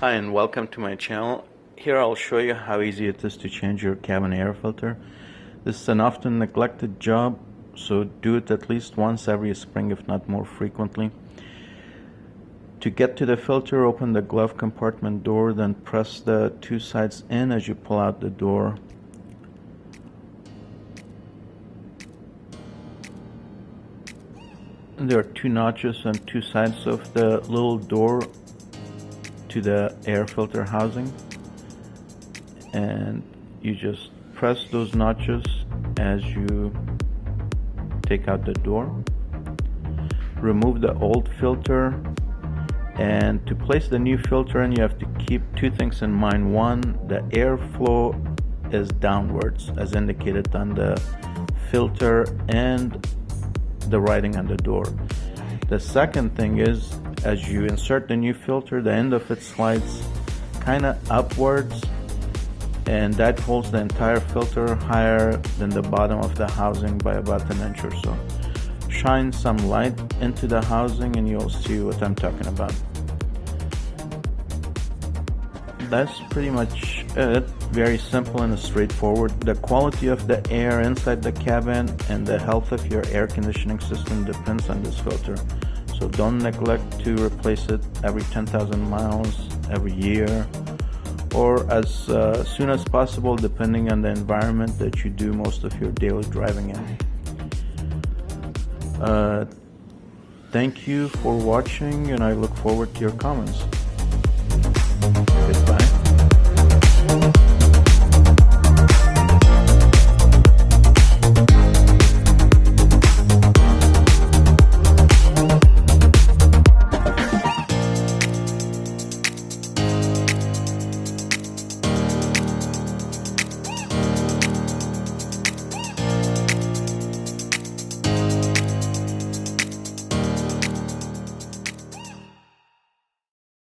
Hi and welcome to my channel. Here I'll show you how easy it is to change your cabin air filter. This is an often neglected job, so do it at least once every spring, if not more frequently. To get to the filter, open the glove compartment door, then press the two sides in as you pull out the door. There are two notches on two sides of the little door to the air filter housing, and you just press those notches as you take out the door. Remove the old filter, and to place the new filter in, you have to keep two things in mind. One, the airflow is downwards as indicated on the filter and the writing on the door. The second thing is, as you insert the new filter, the end of it slides kind of upwards, and that holds the entire filter higher than the bottom of the housing by about an inch or so. Shine some light into the housing and you'll see what I'm talking about. That's pretty much it. Very simple and straightforward. The quality of the air inside the cabin and the health of your air conditioning system depends on this filter. So don't neglect to replace it every 10,000 miles, every year, or as soon as possible, depending on the environment that you do most of your daily driving in. Thank you for watching, and I look forward to your comments.